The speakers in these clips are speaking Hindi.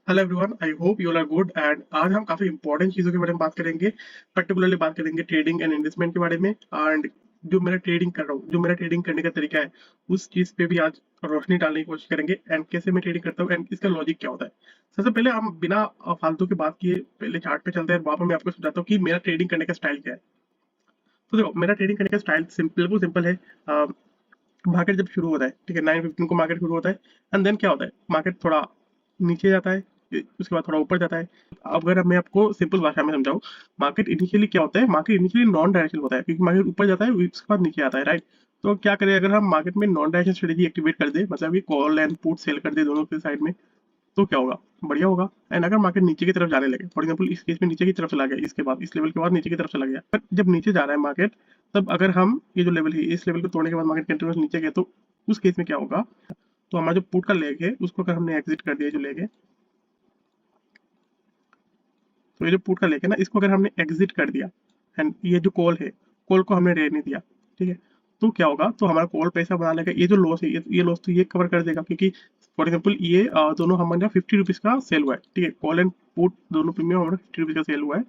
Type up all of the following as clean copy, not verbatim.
Hello everyone, I hope you are good. And आज हम काफी इंपॉर्टेंट चीजों के बारे में बात करेंगे। पर्टिकुलरली बात करेंगे ट्रेडिंग एंड इन्वेस्टमेंट के बारे में। एंड जो मेरा ट्रेडिंग कर रहा हूँ, जो मेरा ट्रेडिंग करने का तरीका है, उस चीज पे भी आज रोशनी डालने की कोशिश करेंगे। एंड कैसे मैं ट्रेडिंग करता हूँ एंड इसका लॉजिक क्या होता है। सबसे पहले हम बिना फालतू की बात किए पहले चार्ट पे चलते हैं। वहां पर मैं आपको समझाता हूँ कि मेरा ट्रेडिंग करने का स्टाइल क्या है। तो देखो, मेरा ट्रेडिंग करने का स्टाइल बिल्कुल सिंपल है। मार्केट जब शुरू होता है, ठीक है, 9:15 को मार्केट शुरू होता है। एंड देन क्या होता है, मार्केट थोड़ा नीचे जाता है, उसके बाद थोड़ा ऊपर जाता है। अगर मैं आपको सिंपल भाषा में समझाऊं, मार्केट इनिशियली क्या होता है, मार्केट इनिशियली नॉन डायरेक्शनल होता है, क्योंकि मार्केट ऊपर जाता है उसके बाद नीचे आता है, राइट। तो क्या करें, अगर हम मार्केट में नॉन डायरेक्शनल स्ट्रेटेजी एक्टिवेट कर दे, मतलब कि कॉल एंड पुट सेल कर दे दोनों के साइड में, तो क्या होगा, बढ़िया होगा। एंड अगर मार्केट नीचे की तरफ जाने लगे, फॉर एग्जांपल इस केस में नीचे की तरफ चला गया, इसके बाद इस लेवल के बाद नीचे की तरफ चला गया, पर जब नीचे जा रहा है मार्केट, तब अगर हम ये जो लेवल है, इस लेवल को तोड़ने के बाद मार्केट कंटिन्यूस नीचे गया, तो उस केस में क्या होगा, तो हमारा जो पुट का लेग है उसको अगर हमने एग्जिट कर दिया, जो लेग है, तो ये जो पुट का लेग है ना, इसको अगर हमने एग्जिट कर दिया, एंड ये जो कॉल है, कॉल को हमने रहने दिया, ठीक है, तो क्या होगा, तो हमारा कॉल पैसा बना लेगा। ये जो लॉस है, ये लॉस तो ये कवर कर देगा, क्योंकि फॉर एग्जाम्पल ये दोनों हमारा 50 रुपीज का सेल हुआ है, ठीक है, कॉल एंड पुट दोनों प्रीमियम हमारा 50 रुपीज का सेल हुआ है।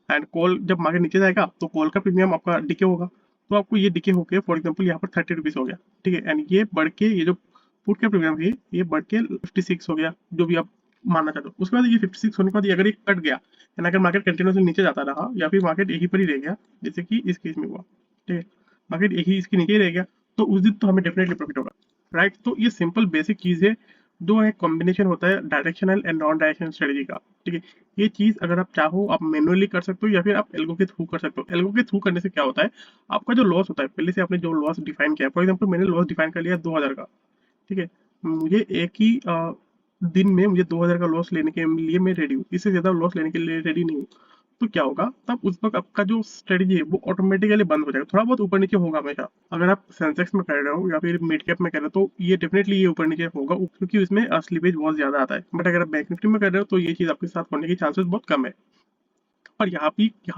एंड कॉल जब मार्केट नीचे जाएगा तो कॉल का प्रीमियम आपका डिके होगा, तो आपको ये डिके होके फॉर एग्जाम्पल यहाँ पर 30 रुपीज हो गया, ठीक है, एंड ये बढ़ के ये जो पुट का प्रीमियम है ये बढ़ के 56 हो गया, जो भी आप मानना चाहते हो। उसके बाद ये 56 होने के बाद अगर ये कट गया, एंड अगर मार्केट कंटिन्यूसली नीचे जाता रहा या फिर मार्केट यहीं पर ही रह गया, जैसे कि इस केस में हुआ, ठीक है, मार्केट यही इसके नीचे ही रह गया, तो उस दिन तो हमें डेफिनेटली प्रॉफिट होगा, राइट। तो ये सिंपल बेसिक चीज है, जो एक कॉम्बिनेशन होता है directional and non directional strategy का, ठीक है। ये चीज अगर आप चाहो आप मैनुअली कर सकते हो या फिर आप एल्गो के थ्रू कर सकते हो। एल्गो के थ्रू करने से क्या होता है, आपका जो लॉस होता है, पहले से आपने जो लॉस डिफाइन किया, फॉर एग्जाम्पल मैंने लॉस डिफाइन कर लिया 2000 का, ठीक है, मुझे एक ही दिन में मुझे 2000 का लॉस लेने के लिए मैं रेडी हूँ, इससे ज्यादा लॉस लेने के लिए रेडी नहीं हूँ। तो क्या होगा, तब उस वक्त आपका जो स्ट्रेटेजी है वो ऑटोमेटिकली बंद हो जाएगा, थोड़ा बहुत ऊपर नीचे होगा हमेशा। अगर आप सेंसेक्स में कर रहे हो या फिर मिड कैप में कर रहे हो, तो ये डेफिनेटली ये ऊपर नीचे होगा, क्योंकि उसमें स्लीपेज बहुत ज्यादा आता है। बट अगर आप बैंक निफ्टी में कर रहे हो तो ये चीज आपके साथ होने के चांसेस बहुत कम है। और यहाँ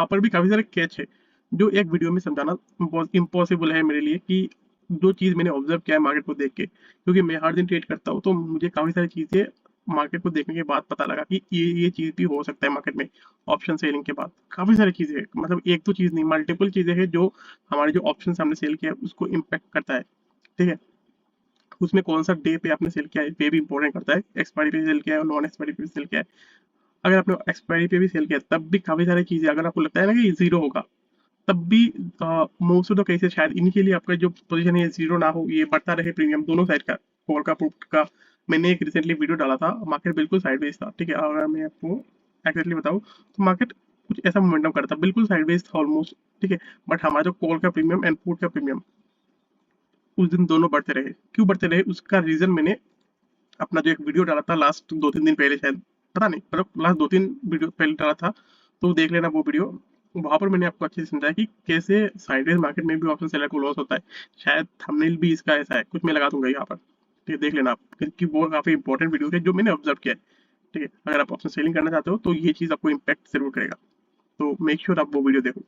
पर भी काफी सारे कैच है, जो एक वीडियो में समझाना बहुत इम्पॉसिबल है मेरे लिए, कि जो चीज मैंने ऑब्जर्व किया है मार्केट को देख के, क्योंकि मैं हर दिन ट्रेड करता हूँ, तो मुझे काफी सारी चीजें मार्केट को देखने के बाद पता लगा कि ये चीज भी हो सकता है मार्केट में। ऑप्शन सेलिंग के बाद काफी सारी चीजें, मतलब एक दो चीज नहीं, मल्टीपल चीजें हैं जो हमारे जो ऑप्शन हमने सेल किया है उसको इम्पेक्ट करता है, ठीक है। उसमें कौन सा डे पे आपने सेल किया है ये भी इंपॉर्टेंट करता है, एक्सपायरी पे सेल किया है और नॉन एक्सपायरी पे सेल किया है। अगर आपने एक्सपायरी पे भी सेल किया तब भी काफी सारी चीजें, अगर आपको लगता है ना कि जीरो होगा, तब भी मोस्ट ऑफ द केसेस शायद इनके लिए आपका जो पोजीशन है जीरो ना हो, ये बढ़ता रहे प्रीमियम दोनों साइड का, कॉल का पुट का। मैंने एक रिसेंटली वीडियो डाला था, मार्केट बिल्कुल साइडवेज था, ठीक है, अगर मैं आपको एक्जेक्टली बताऊं तो मार्केट कुछ ऐसा मोमेंटम करता, बिल्कुल साइडवेज था ऑलमोस्ट, ठीक है। बट हमारा जो कॉल का प्रीमियम एंड पुट का प्रीमियम उस दिन दोनों बढ़ते रहे। क्यों बढ़ते रहे, उसका रीजन मैंने अपना जो एक वीडियो डाला था लास्ट 2-3 दिन पहले, शायद पता नहीं, मतलब लास्ट 2-3 वीडियो पहले डाला था, तो देख लेना वो वीडियो। वहां पर मैंने आपको अच्छे से समझाया कि कैसे साइडवेज मार्केट में भी ऑप्शन सेलर को लॉस होता है। शायद थंबनेल भी इसका ऐसा है, कुछ मैं लगा दूंगा यहाँ पर, ठीक है, देख लेना आप, क्योंकि वो काफी इंपॉर्टेंट वीडियो है जो मैंने ऑब्जर्व किया है, ठीक है। अगर आप ऑप्शन सेलिंग करना चाहते हो तो ये चीज आपको इम्पैक्ट जरूर करेगा, तो मेक श्योर आप वो वीडियो देखो।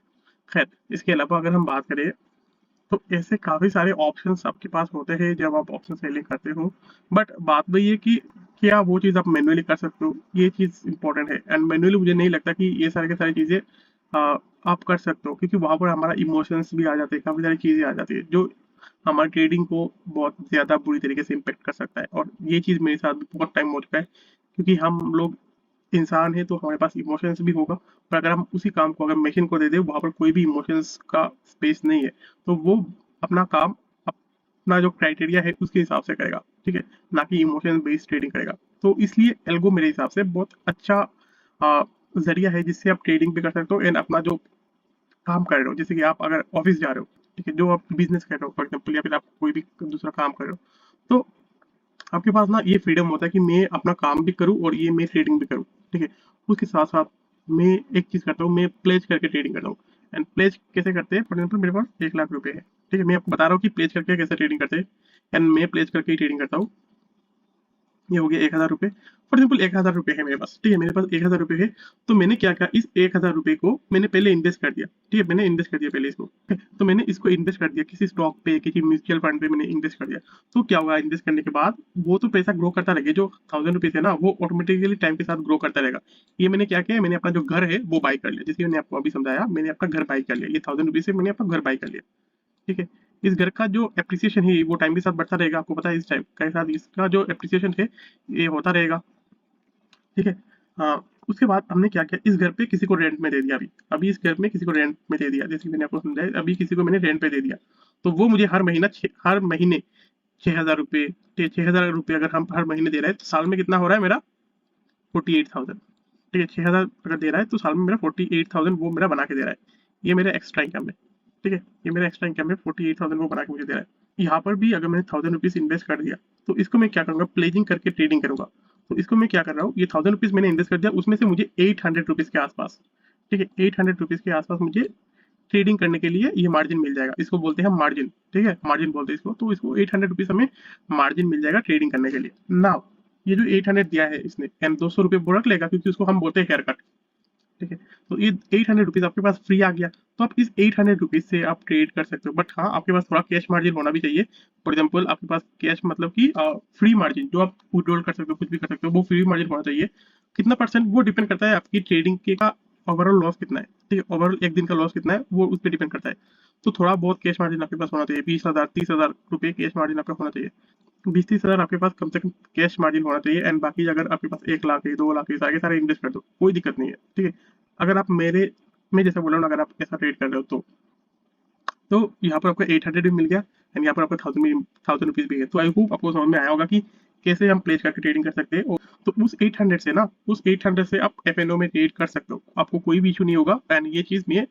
खैर, इसके अलावा अगर हम बात करें, तो ऐसे काफी सारे ऑप्शंस आपके पास होते हैं जब आप ऑप्शन सेलिंग करते हो। बट बात वही है कि क्या वो चीज आप मैन्युअली कर सकते हो, ये चीज इंपॉर्टेंट है। एंड मैन्युअली मुझे नहीं लगता कि ये सारी की सारी चीजें आप कर सकते हो, क्योंकि वहां पर हमारा इमोशंस भी आ जाते हैं, काफी सारी चीजें आ जाती है जो हमारी ट्रेडिंग को बहुत ज्यादा बुरी तरीके से इम्पेक्ट कर सकता है। और ये चीज मेरे साथ भी बहुत टाइम हो चुका है, क्योंकि हम लोग इंसान है तो हमारे पास इमोशंस भी होगा। पर अगर हम उसी काम को अगर मशीन को दे दें, वहां पर कोई भी इमोशंस का स्पेस नहीं है, तो वो अपना काम अपना जो क्राइटेरिया है उसके हिसाब से करेगा, ठीक है, ना कि इमोशन बेस्ड ट्रेडिंग करेगा। तो इसलिए एल्गो मेरे हिसाब से बहुत अच्छा आ, जरिया है जिससे आप ट्रेडिंग भी कर सकते हो एंड अपना जो काम कर रहे हो, जैसे कि आप अगर ऑफिस जा रहे हो, ठीक है, जो आप बिजनेस कर रहे हो फॉर एग्जाम्पल, या फिर आप कोई भी दूसरा काम कर रहे हो, तो आपके पास ना ये फ्रीडम होता है कि मैं अपना काम भी करूं और ये मैं ट्रेडिंग भी करूं, ठीक है। उसके साथ साथ मैं एक चीज करता हूँ, मैं प्लेज करके ट्रेडिंग करता हूँ। एंड प्लेज कैसे करते हैं, फॉर एग्जाम्पल मेरे पास 1 लाख रुपए है, ठीक है, मैं आपको बता रहा हूँ कि प्लेज करके कैसे ट्रेडिंग करते हैं। एंड मैं प्लेज करके ही ट्रेडिंग करता हूँ। ये हो गया 1000 रुपये। फॉर एग्जाम्पल 1000 रुपये है मेरे पास, ठीक है, मेरे पास 1000 रुपये है। तो मैंने क्या किया, इस 1000 रुपये को मैंने पहले इन्वेस्ट कर दिया, ठीक है, मैंने इन्वेस्ट कर दिया पहले इसको, ठीक है? तो मैंने इसको इन्वेस्ट कर दिया किसी स्टॉक पे, किसी म्यूचुअल फंड पे मैंने इन्वेस्ट कर दिया। तो क्या हुआ, इन्वेस्ट करने के बाद वो तो पैसा ग्रो करता रहेगा, जो 1000 रुपीज है ना वो ऑटोमेटिकली टाइम के साथ ग्रो करता रहेगा। ये मैंने क्या किया, मैंने अपना जो घर है वो बाई कर लिया, जैसे मैंने आपको अभी समझाया, मैंने अपना घर बाई कर लिया, ये 1000 रुपीज से मैंने अपना घर बाई कर लिया, ठीक है। इस घर का जो एप्रिसिएशन है वो टाइम के साथ बढ़ता रहेगा, आपको पता है, इस टाइम के साथ इसका जो एप्रिसिएशन है ये होता रहेगा, ठीक है। उसके बाद हमने क्या किया, इस घर पे किसी को रेंट में दे दिया, अभी अभी इस घर में किसी को रेंट में दे दिया, जैसे मैंने आपको समझाया, अभी किसी को मैंने रेंट पे दे दिया। तो वो मुझे हर महीने 6000 रुपये, 6000 रुपये अगर हम हर महीने दे रहे हैं तो साल में कितना हो रहा है मेरा, 48,000, ठीक है। 6000 अगर दे रहा है तो साल में मेरा 48,000 वो मेरा बना के दे रहा है, ये मेरा एक्स्ट्रा इनकम है, ठीक है, ये मेरा एक्स्ट्रा इनकम है, 48,000 वो बना के मुझे दे रहा है। यहाँ पर भी अगर मैंने 1000 रुपीज इन्वेस्ट कर दिया, तो इसको मैं क्या करूंगा, प्लेजिंग करके ट्रेडिंग करूंगा। तो इसको मैं क्या कर रहा हूँ, ये 1000 रुपीज मैंने इन्वेस्ट कर दिया, उसमें से मुझे 800 रुपीज के आसपास, ठीक है, 800 रुपीज के आसपास मुझे ट्रेडिंग करने के लिए ये मार्जिन मिल जाएगा, इसको बोलते हैं हम मार्जिन, ठीक है, मार्जिन बोलते हैं इसको। तो इसको 800 रुपीज हमें मार्जिन मिल जाएगा ट्रेडिंग करने के लिए। नाउ ये जो 800 दिया है इसने, एंड 200 रुपये वो रख लेगा, क्योंकि उसको हम बोलते हैं हेयर कट, ठीक है। तो ये 800 रुपीज आपके पास फ्री आ गया, तो आप इस 800 रुपीज से आप ट्रेड कर सकते हो, बट हाँ आपके पास थोड़ा कैश मार्जिन होना भी चाहिए। फॉर एग्जाम्पल आपके पास कैश मतलब कि फ्री मार्जिन, जो आप विड्रॉल कर सकते हो, कुछ भी कर सकते हो, वो फ्री मार्जिन होना चाहिए। कितना परसेंट वो डिपेंड करता है आपकी ट्रेडिंग के का ओवरऑल लॉस कितना है, ठीक है, ओवरऑल एक दिन का लॉस कितना है वो उस पर डिपेंड करता है। तो थोड़ा बहुत कैश मार्जिन आपके पास होना चाहिए, 20,000 30,000 रुपये कैश मार्जिन आपका होना चाहिए। 20-30 हजार आपके पास कम से कम कैश मार्जिन होना चाहिए, एंड बाकी अगर आपके पास 1 लाख है, 2 लाख है, सारे सारे इन्वेस्ट कर दो, कोई दिक्कत नहीं है, ठीक है। अगर आप मेरे मैं जैसा बोला ना, अगर आप ऐसा ट्रेड कर रहे हो तो यहाँ पर आपको 800 भी मिल गया, एंड यहाँ पर आपको 1000 रुपीज भी है। तो आई होप आपको समझ में आया होगा कि कैसे हम प्लेस करके ट्रेडिंग कर सकते हैं। तो उस 800 से ना, उस 800 से आप एफएनओ में ट्रेड कर सकते हो, आपको कोई भी इशू नहीं होगा। एंड ये चीज़ मैं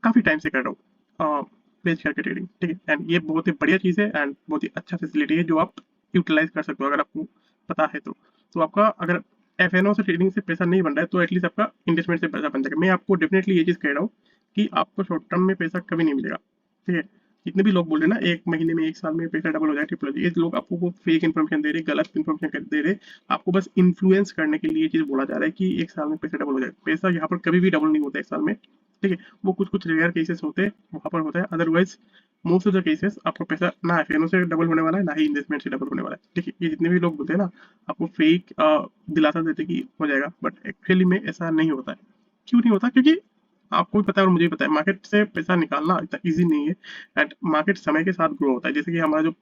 काफ़ी टाइम से कर रहा हूँ, प्लेस करके ट्रेडिंग, ठीक है। एंड ये बहुत ही बढ़िया चीज़ है, एंड बहुत ही अच्छा फैसिलिटी है जो आप यूटिलाइज कर सकते हो अगर आपको पता है तो आपका अगर एफएनओ से ट्रेडिंग से पैसा नहीं बन रहा है तो एटलीस्ट आपका इन्वेस्टमेंट से पैसा बन जाएगा। मैं आपको डेफिनेटली ये चीज़ कह रहा हूँ कि आपको शॉर्ट टर्म में पैसा कभी नहीं मिलेगा, ठीक है। जितने भी लोग बोल रहे हैं ना, 1 महीने में 1 साल में पैसा डबल हो जाए, ट्रिपल हो जाए, ये लोग आपको वो फेक इन्फॉर्मेशन दे रहे, गलत इन्फॉर्मेशन दे रहे। आपको बस इन्फ्लुएंस करने के लिए ये चीज़ बोला जा रहा है कि 1 साल में पैसा डबल हो जाए। पैसा यहाँ पर कभी भी डबल नहीं होता 1 साल में, ठीक है। वो कुछ कुछ रेयर केसेस होते हैं वहाँ पर होता है, otherwise most of the cases आपको पैसा ना एफएनओ से डबल होने वाला है, ना ही इन्वेस्टमेंट से डबल होने वाला है, ठीक है। ये जितने भी लोग बोलते हैं ना, आपको फेक दिलासा देते कि हो जाएगा, बट एक्चुअली में ऐसा नहीं होता है। क्यों नहीं होता, क्योंकि आपको भी पता है और मुझे भी पता है, मार्केट से पैसा निकालना इतना ईजी नहीं है। एंड मार्केट समय के साथ ग्रो होता है, जैसे कि हमारा जो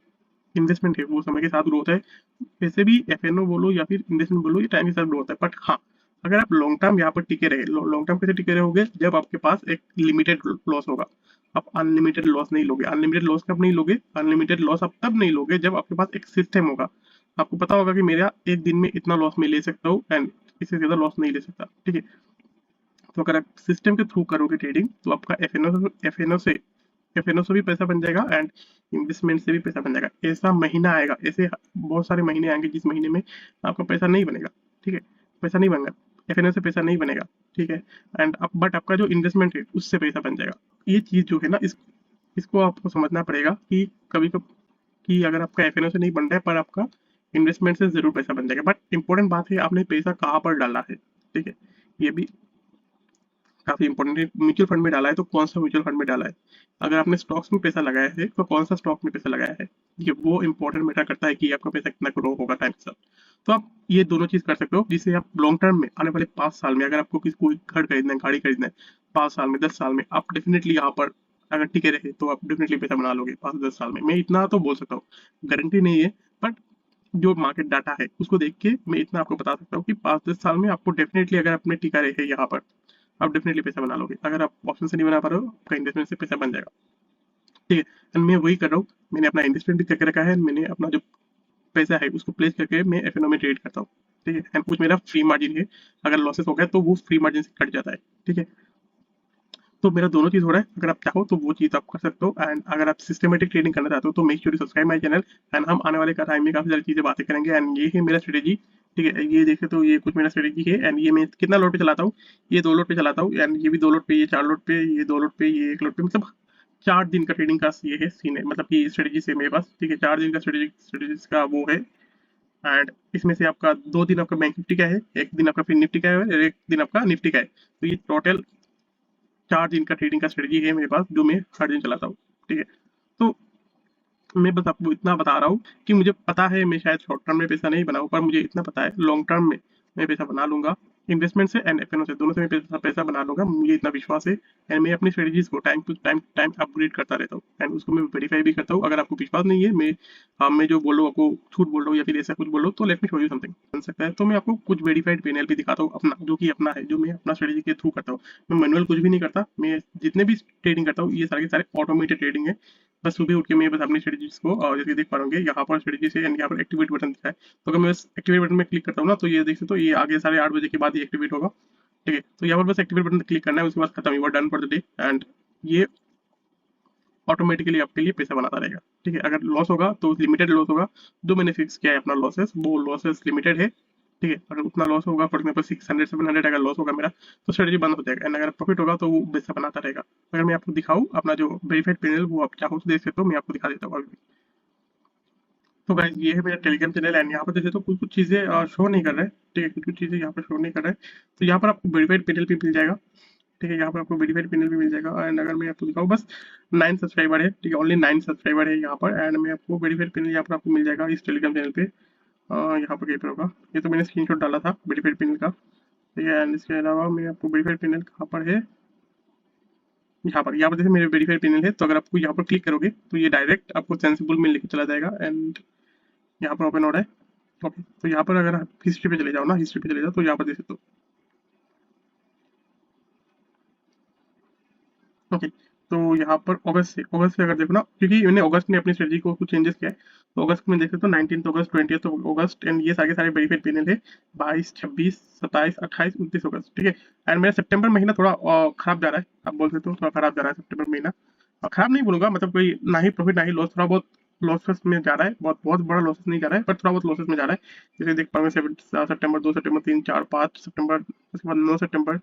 इन्वेस्टमेंट है वो समय के साथ ग्रो होता है। वैसे भी एफएनओ बोलो या फिर इन्वेस्टमेंट बोलो, ये टाइम के साथ ग्रो होता है। बट हाँ, अगर आप लॉन्ग टर्म यहाँ पर टिके रहे, लॉन्ग टर्म कैसे टिके रहोगे, जब आपके पास एक लिमिटेड लॉस होगा। आप अनलिमिटेड लॉस नहीं लोगे। अनलिमिटेड लॉस कब नहीं लोगे, अनलिमिटेड लॉस आप तब नहीं लोगे जब आपके पास एक सिस्टम होगा। आपको पता होगा कि मेरा एक दिन में इतना लॉस मैं ले सकता हूँ, एंड इससे ज्यादा लॉस नहीं ले सकता, ठीक है। तो अगर आप सिस्टम के थ्रू करोगे ट्रेडिंग, तो आपका एफएनओ से भी पैसा बन जाएगा, एंड इन्वेस्टमेंट से भी पैसा बन जाएगा। ऐसा महीना आएगा, ऐसे बहुत सारे महीने आएंगे जिस महीने में आपका पैसा नहीं बनेगा, ठीक है, पैसा नहीं बनेगा, एफएनओ से पैसा नहीं बनेगा, ठीक है। एंड बट आपका जो इन्वेस्टमेंट है उससे पैसा बन जाएगा। ये चीज़ जो है ना, इसको आपको समझना पड़ेगा कि कभी कभी कि अगर आपका एफएनओ से नहीं बन रहा है पर आपका इन्वेस्टमेंट से जरूर पैसा बन जाएगा। बट इंपॉर्टेंट बात है, आपने पैसा कहाँ पर डाला है, ठीक है, ये भी काफी इंपॉर्टेंट है। म्यूचुअल फंड में डाला है तो कौन सा म्यूचुअल फंड में डाला है। अगर आपने स्टॉक्स में पैसा लगाया है तो कौन सा स्टॉक में पैसा लगाया है, ये वो इंपॉर्टेंट मैटर करता है कि आपका पैसा कितना ग्रो होगा टाइम के साथ। तो आप ये दोनों चीज कर सकते हो, जिससे आप लॉन्ग टर्म में आने वाले 5 साल में, अगर आपको किसी कोई घर खरीदना है, गाड़ी खरीदना है, 5 साल में 10 साल में आप डेफिनेटली यहाँ पर अगर टिके रहे तो आप डेफिनेटली पैसा बना लोगे 5-10 साल में। मैं इतना तो बोल सकता हूँ, गारंटी नहीं है, बट जो मार्केट डाटा है उसको देख के मैं इतना आपको बता सकता हूँ कि 5-10 साल में आपको डेफिनेटली, अगर आपने टिका रहे यहाँ पर, आप डेफिनेटली पैसा बना लोगे। अगर आप ऑप्शन से नहीं बना पा रहे हो, आपका इन्वेस्टमेंट से पैसा बन जाएगा, ठीक है। एंड मैं वही कर रहा हूँ, मैंने अपना इन्वेस्टमेंट भी करके रखा है, मैंने अपना जो पैसा है उसको प्लेस करके मैं एफएनओ में ट्रेड करता हूँ, ठीक है। एंड कुछ मेरा फ्री मार्जिन है, अगर लॉसेस हो गया तो वो फ्री मार्जिन से कट जाता है, ठीक है। तो मेरा दोनों चीज हो रहा है, अगर आप चाहो तो वो चीज आप कर सकते हो। एंड अगर आप सिस्टमेटिक ट्रेडिंग करना चाहते हो तो make sure subscribe my channel. And हम आने वाले टाइम में काफी सारी चीजें बातें करेंगे। एंड ये है मेरा स्ट्रेटेजी, ठीक है, ये देखे तो ये कुछ मेरा स्ट्रेटेजी है। एंड ये मैं कितना लोड पे चलाता हूँ, ये 2 लोड पे चलाता हूँ, एंड ये भी 2 लोड पे, ये 4 लोड पे, ये 2 लोड पे, ये 1 लोड पे, मतलब 4 दिन का ट्रेडिंग का ये है सीन है, मतलब कि स्ट्रेटेजी से मेरे पास, ठीक है, 4 दिन का स्ट्रेटेजी का वो है, एंड इसमें से आपका 2 दिन आपका बैंक निफ्टी का है, एक दिन आपका फिर निफ्टी का है और एक दिन आपका निफ्टी का है। तो ये टोटल 4 दिन का ट्रेडिंग का स्ट्रेटजी है मेरे पास, जो मैं हर दिन चलाता हूँ। ठीक है, तो मैं बस आपको इतना बता रहा हूँ कि मुझे पता है मैं शायद शॉर्ट टर्म में पैसा नहीं बनाऊँ, पर मुझे इतना पता है लॉन्ग टर्म में मैं पैसा बना लूंगा। इन्वेस्टमेंट से एंड एफ से, दोनों से मैं पैसा बना लूंगा, मुझे इतना विश्वास है। एंड मैं अपनी स्ट्रेटजीज को टाइम टू टाइम अपग्रेड करता रहता हूँ एंड उसको मैं वेरीफाई भी करता हूँ। अगर आपको विश्वास नहीं है, मैं जो बोल रहा हूँ आपको झूठ बोल रहा हूँ या फिर ऐसा कुछ बोल रहा हूँ, तो let me show you something बन सकता है। तो मैं आपको कुछ वेरीफाइड पैनल भी दिखाता हूँ अपना, जो कि अपना है, जो मैं अपना स्ट्रेटजी के थ्रू करता हूँ। मैं मैनुअल कुछ भी नहीं करता, मैं जितने भी ट्रेडिंग करता हूँ ये सारे के सारे ऑटोमेटेड ट्रेडिंग है। बस सुबह उठ के मैं बस अपनी स्ट्रेटजीज को, और जैसे देख पा रहे होंगे यहाँ पर स्ट्रेटजी से एंड यहाँ पर एक्टिवेट बटन दिखा है, तो अगर मैं बस एक्टिवेट बटन में क्लिक करता हूँ ना, तो ये देख सकते हो ये आगे 8:30 के बाद ही एक्टिवेट होगा। ठीक है, तो यहाँ पर बस एक्टिवेट बटन क्लिक करना है, उसके बाद खत्म हुआ, done for the day. And ये ऑटोमेटिकली आपके लिए पैसा बनाता रहेगा। ठीक है, अगर लॉस होगा तो लिमिटेड लॉस होगा, जो मैंने फिक्स किया है अपना लॉसेस, वो लॉसेस लिमिटेड है। ठीक है, अगर उतना लॉस होगा, फॉर एग्जाम्पल 600-700 अगर लॉस होगा मेरा, तो स्ट्रेटजी बंद हो जाएगा। एंड अगर प्रॉफिट होगा तो वो पैसा बनाता रहेगा। अगर मैं आपको दिखाऊँ अपना जो वेरीफाइड पैनल, वो आप चाहो तो देख सकते हो, मैं आपको दिखा देता हूँ अभी। तो गाइस ये है मेरा टेलीग्राम चैनल एंड यहाँ पर जैसे तो कुछ कुछ चीज़ें शो नहीं कर रहा है। ठीक है, कुछ कुछ चीज़ें यहाँ पर शो नहीं कर रहा है, तो यहाँ पर आपको वेरीफाइड पैनल भी मिल जाएगा। ठीक है, यहाँ पर आपको वेरीफाइड पैनल भी मिल जाएगा। एंड अगर मैं आपको दिखाऊँ, बस 9 सब्सक्राइबर है। ठीक है, ओनली 9 सब्सक्राइबर है यहाँ पर। एंड मैं आपको वेरीफाइड पैनल यहाँ पर आपको मिल जाएगा इस टेलीग्राम चैनल पे। यहाँ पर कहीं पर होगा, ये तो मैंने स्क्रीनशॉट डाला था वेरीफाइड पैनल का। ठीक है, एंड इसके अलावा मैं आपको वेरीफाइड पैनल कहाँ पर है, यहाँ पर जैसे मेरे वेरीफाइड पैनल है, तो अगर आपको यहाँ पर क्लिक करोगे तो ये डायरेक्ट आपको सेंसिबल में लेके चला जाएगा। एंड यहाँ पर ओपन हो रहा है। ओके, तो यहाँ पर अगर आप हिस्ट्री पे चले जाओ ना, हिस्ट्री पे चले जाओ, तो यहाँ पर देख सकते हो। ओके, तो यहाँ पर अगस्त से अगर देखो ना, क्योंकि मैंने अगस्त में अपनी स्ट्रेटजी को कुछ चेंजेस किया है, तो अगस्त में देख सकते हो 19 अगस्त, 20 अगस्त, एंड ये सारे वेरीफाइड पैनल है। 22, 26, 27, 28, 29 अगस्त। ठीक है, एंड मेरा सितंबर महीना थोड़ा खराब जा रहा है, आप बोल सकते हो थोड़ा खराब जा रहा है सितंबर महीना। खराब नहीं बोलूंगा, मतलब कोई ना ही प्रॉफिट ना ही लॉस, थोड़ा बहुत लॉसेस में जा रहा है, बहुत बहुत बड़ा लॉसेस नहीं जा रहा है, पर थोड़ा बहुत लॉसेस में जा रहा है। जैसे देख पाओगे 7 सितंबर, 2 सितंबर, 3, 4, 5 सितंबर, उसके बाद 9 सितंबर,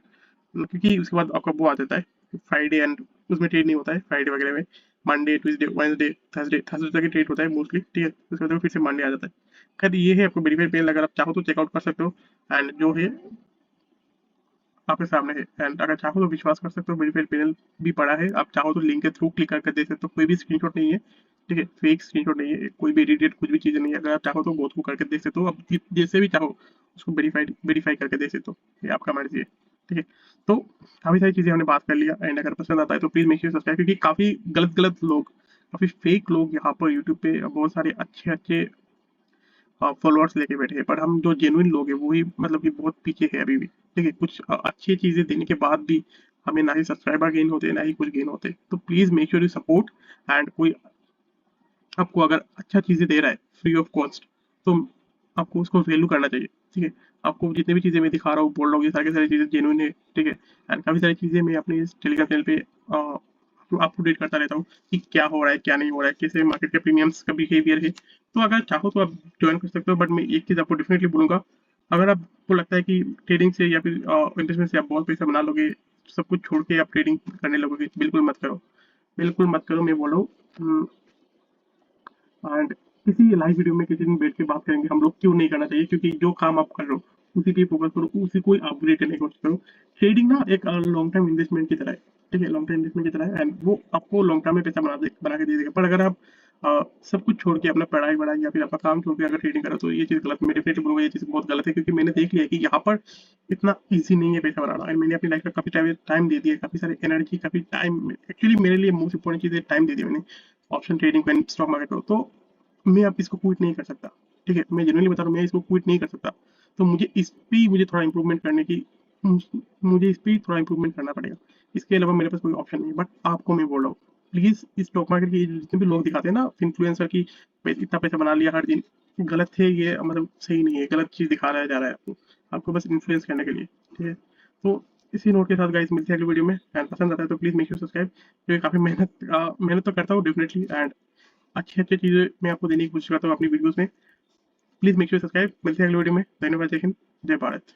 क्योंकि उसके बाद आपका वो आ जाता है फ्राइडे, एंड उसमें ट्रेड नहीं होता है फ्राइडे वगैरह में। मंडे, ट्यूसडे, वेडनेसडे, थर्सडे तक ही ट्रेड होता है मोस्टली। ठीक है, उसके बाद फिर से मंडे आ जाता है। खैर ये है आपको वेरीफाइड पेन, अगर आप चाहो तो चेकआउट कर सकते हो। एंड जो है आपके सामने है, एंड अगर चाहो तो विश्वास कर सकते हो, वेरीफाइड पैनल भी पड़ा है, आप चाहो तो लिंक के थ्रू क्लिक करके देख सकते हो, कोई भी स्क्रीनशॉट नहीं है। ठीक है, फेक स्क्रीनशॉट नहीं है, कोई भी एडिटेड कुछ भी चीज़ें नहीं है। अगर आप चाहो तो गो थ्रू करके देख सकते हो, अब जैसे भी चाहो उसको वेरीफाई करके देख सकते हो, ये आपका मर्जी है। ठीक है, तो काफ़ी सारी चीज़ें हमने बात कर लिया। एंड अगर पसंद आता है तो प्लीज़ मेक श्योर सब्सक्राइब, क्योंकि काफ़ी गलत गलत लोग, काफ़ी फेक लोग यहाँ पर यूट्यूब पे बहुत सारे अच्छे अच्छे फॉलोअर्स लेके बैठे हैं, पर हम जो जेन्युइन लोग हैं वही मतलब कि बहुत पीछे है अभी भी। ठीक है, कुछ अच्छी चीजें देने के बाद भी हमें ना ही सब्सक्राइबर गेन होते ना ही कुछ गेन होते। तो please make sure you support. And कोई आपको अगर अच्छा चीजें दे रहा है फ्री ऑफ कॉस्ट, तो आपको उसको वैल्यू करना चाहिए। ठीक है, आपको जितनी भी चीजें मैं दिखा रहा हूँ, बोल रहा हूँ, ये सारी की सारी चीजें जेन्युइन है। ठीक है, एंड काफी सारी चीजें मैं अपने इस टेलीग्राम चैनल पे अप टू डेट करता रहता हूँ कि क्या हो रहा है क्या नहीं हो रहा है, कैसे मार्केट के प्रीमियम्स का बिहेवियर है। तो अगर चाहो तो आप ज्वाइन कर सकते हो, बट मैं एक चीज़ आपको डेफिनेटली बोलूँगा, अगर आपको लगता है कि ट्रेडिंग से या फिर इन्वेस्टमेंट से आप बहुत पैसा बना लोगे, सब कुछ छोड़ के आप ट्रेडिंग करने लगोगे, बिल्कुल मत करो, बिल्कुल मत करो, मैं बोल रहा हूँ। एंड किसी लाइव वीडियो में किसी दिन बैठ के बात करेंगे हम लोग क्यों नहीं करना चाहिए, क्योंकि जो काम आप कर रहे हो उसी पे फोकस करो, उसी को अपग्रेड करने की कोशिश करो। ट्रेडिंग ना एक लॉन्ग टर्म इन्वेस्टमेंट की तरह है। ठीक है, लॉन्ग टर्म इन्वेस्टमेंट की तरह है, एंड वो आपको लॉन्ग टर्म में पैसा बना के दे देगा। पर अगर आप सब कुछ छोड़ के अपना पढ़ाई वढ़ाई या फिर अपना काम छोड़ के अगर ट्रेडिंग करो, तो ये चीज़ गलत, मैं डेफिनेटली बोलूंगा ये चीज़ बहुत गलत है, क्योंकि मैंने देख लिया है कि यहाँ पर इतना ईजी नहीं है पैसा बनाना। एंड मैंने अपनी लाइफ में काफ़ी टाइम दे दिया, काफ़ी सारी एनर्जी, काफ़ी टाइम, एक्चुअली मेरे लिए मोस्ट इंपॉर्टेंट चीज़ है टाइम दे दिया मैंने ऑप्शन ट्रेडिंग को, स्टॉक मार्केट को। तो मैं अब इसको क्विट नहीं कर सकता। ठीक है, मैं जेन्युइनली बता रहा हूँ, मैं इसको क्विट नहीं कर सकता। तो मुझे थोड़ा इंप्रूवमेंट करने की, मुझे इस पे थोड़ा इंप्रूवमेंट करना पड़ेगा। इसके अलावा मेरे पास कोई ऑप्शन नहीं है। बट आपको मैं बोल रहा हूँ, प्लीज इस स्टॉक मार्केट के जितने भी लोग दिखाते हैं ना इन्फ्लुएंसर की, इतना पैसा बना लिया हर दिन, गलत है ये, मतलब सही नहीं है, गलत चीज दिखाया जा रहा है आपको, आपको बस इन्फ्लुएंस करने के लिए। ठीक है, तो इसी नोट के साथ गाइस मिलते हैं अगली वीडियो में। एंड पसंद आता है तो प्लीज मेक श्योर सब्सक्राइब, क्योंकि काफी मेहनत तो करता हूँ डेफिनेटली, एंड अच्छी अच्छी चीज़ें मैं आपको देने की कोशिश करता हूँ अपनी वीडियोस में। Please make sure subscribe. मिलते हैं अगली वीडियो में। धन्यवाद, जय हिंद, जय भारत।